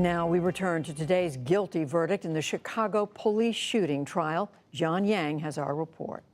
Now we return to today's guilty verdict in the Chicago police shooting trial. John Yang has our report.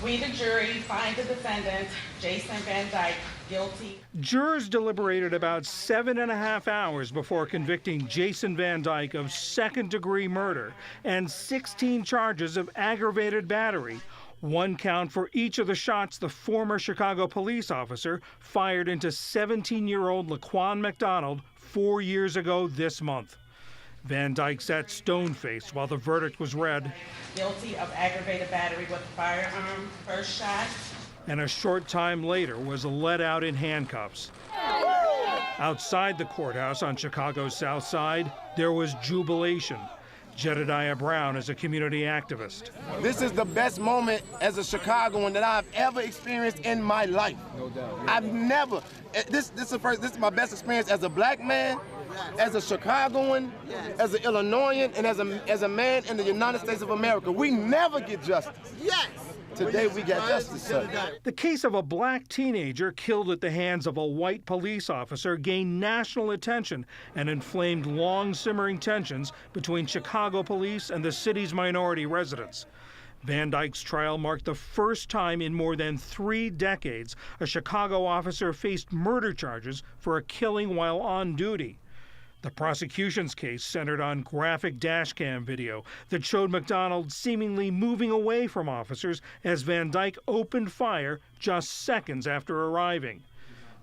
We, the jury, find the defendant, Jason Van Dyke, guilty. Jurors deliberated about 7.5 hours before convicting Jason Van Dyke of second-degree murder and 16 charges of aggravated battery, one count for each of the shots the former Chicago police officer fired into 17-year-old Laquan McDonald 4 years ago this month. Van Dyke sat stone-faced while the verdict was read. Guilty of aggravated battery with firearm, first shot. And a short time later was let out in handcuffs. Outside the courthouse on Chicago's South Side, there was jubilation. Jedediah Brown is a community activist. This is the best moment as a Chicagoan that I've ever experienced in my life. No doubt. I've never, this is my best experience as a black man, as a Chicagoan, as an Illinoisan, and as a man in the United States of America. We never get justice. Yes. Today we got justice, sir. The case of a black teenager killed at the hands of a white police officer gained national attention and inflamed long simmering tensions between Chicago police and the city's minority residents. Van Dyke's trial marked the first time in more than 3 decades a Chicago officer faced murder charges for a killing while on duty. The prosecution's case centered on graphic dashcam video that showed McDonald seemingly moving away from officers as Van Dyke opened fire just seconds after arriving.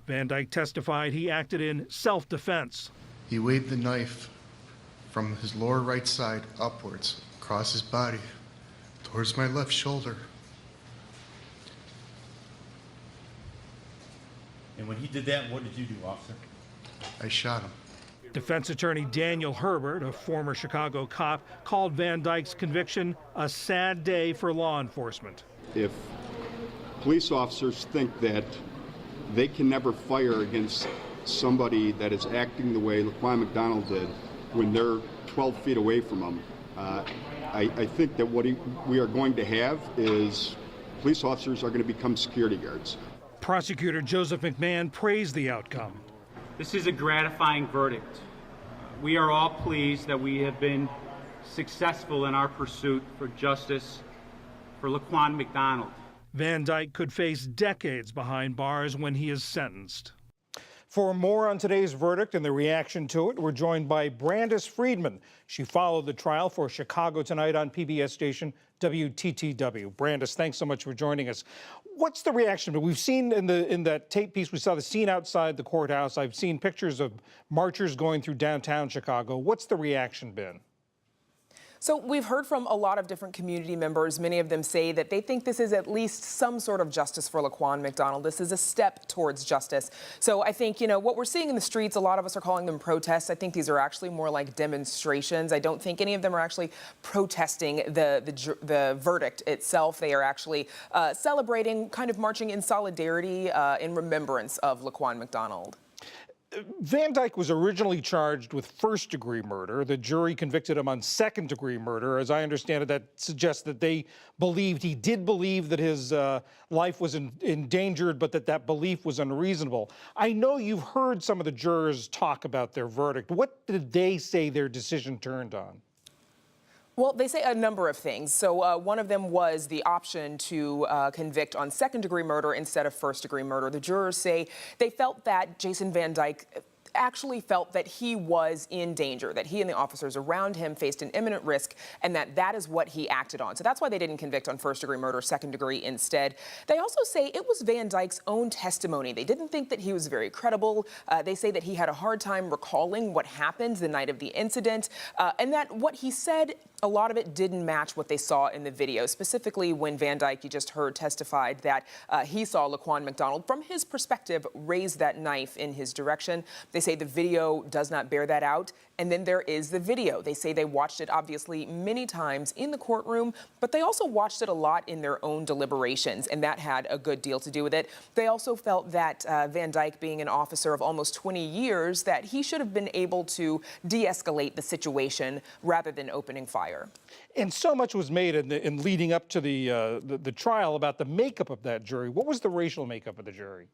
Van Dyke testified he acted in self-defense. He waved the knife from his lower right side upwards across his body towards my left shoulder. And when he did that, what did you do, officer? I shot him. Defense attorney Daniel Herbert, a former Chicago cop, called Van Dyke's conviction a sad day for law enforcement. If police officers think that they can never fire against somebody that is acting the way Laquan McDonald did when they're 12 feet away from them, I think that what we are going to have is police officers are going to become security guards. Prosecutor Joseph McMahon praised the outcome. This is a gratifying verdict. We are all pleased that we have been successful in our pursuit for justice for Laquan McDonald. Van Dyke could face decades behind bars when he is sentenced. For more on today's verdict and the reaction to it, we're joined by Brandis Friedman. She followed the trial for Chicago Tonight on PBS station WTTW. Brandis, thanks so much for joining us. What's the reaction? We've seen in that tape piece, we saw the scene outside the courthouse. I've seen pictures of marchers going through downtown Chicago. What's the reaction been? So we've heard from a lot of different community members. Many of them say that they think this is at least some sort of justice for Laquan McDonald. This is a step towards justice. So I think, you know, what we're seeing in the streets, a lot of us are calling them protests. I think these are actually more like demonstrations. I don't think any of them are actually protesting the verdict itself. They are actually celebrating, kind of marching in solidarity in remembrance of Laquan McDonald. Van Dyke was originally charged with first-degree murder. The jury convicted him on second-degree murder. As I understand it, that suggests that they believed, he did believe that his life was endangered, but that belief was unreasonable. I know you've heard some of the jurors talk about their verdict. What did they say their decision turned on? Well, they say a number of things. So one of them was the option to convict on second-degree murder instead of first-degree murder. The jurors say they felt that Jason Van Dyke actually felt that he was in danger, that he and the officers around him faced an imminent risk, and that is what he acted on. So that's why they didn't convict on first-degree murder, second-degree instead. They also say it was Van Dyke's own testimony. They didn't think that he was very credible. They say that he had a hard time recalling what happened the night of the incident, and that what he said, a lot of it didn't match what they saw in the video, specifically when Van Dyke, you just heard, testified that he saw Laquan McDonald, from his perspective, raise that knife in his direction. They say the video does not bear that out. And then there is the video. They say they watched it, obviously, many times in the courtroom, but they also watched it a lot in their own deliberations, and that had a good deal to do with it. They also felt that Van Dyke, being an officer of almost 20 years, that he should have been able to de-escalate the situation rather than opening fire. And so much was made in leading up to the trial about the makeup of that jury. What was the racial makeup of the jury?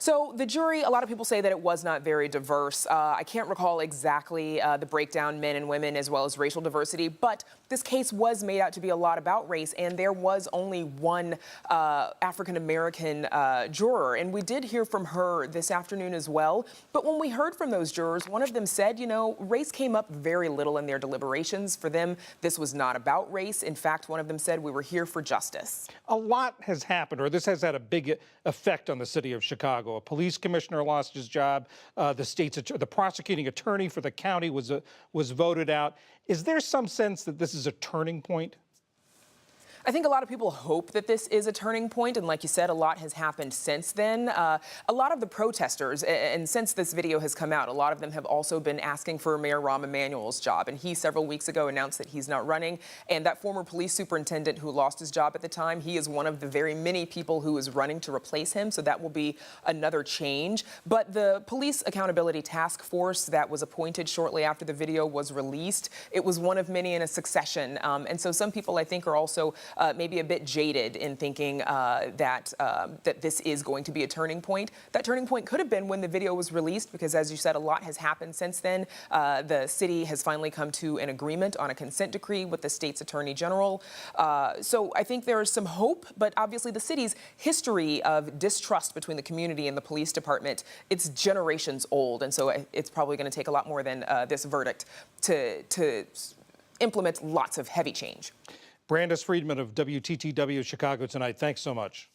So the jury, a lot of people say that it was not very diverse. I can't recall exactly the breakdown, men and women, as well as racial diversity, but this case was made out to be a lot about race, and there was only one African-American juror, and we did hear from her this afternoon as well. But when we heard from those jurors, one of them said, you know, race came up very little in their deliberations. For them, this was not about race. In fact, one of them said, we were here for justice. A lot has happened, or this has had a big effect on the city of Chicago. A police commissioner lost his job. The prosecuting attorney for the county was voted out. Is there some sense that this is a turning point? I think a lot of people hope that this is a turning point, and like you said, a lot has happened since then. A lot of the protesters, and since this video has come out, a lot of them have also been asking for Mayor Rahm Emanuel's job, and he several weeks ago announced that he's not running, and that former police superintendent who lost his job at the time, he is one of the very many people who is running to replace him, so that will be another change. But the Police Accountability Task Force that was appointed shortly after the video was released, it was one of many in a succession, and so some people, I think, are also maybe a bit jaded in thinking that this is going to be a turning point. That turning point could have been when the video was released, because as you said, a lot has happened since then. The city has finally come to an agreement on a consent decree with the state's attorney general. So I think there is some hope, but obviously the city's history of distrust between the community and the police department, it's generations old, and so it's probably going to take a lot more than this verdict to implement lots of heavy change. Brandis Friedman of WTTW Chicago Tonight, thanks so much.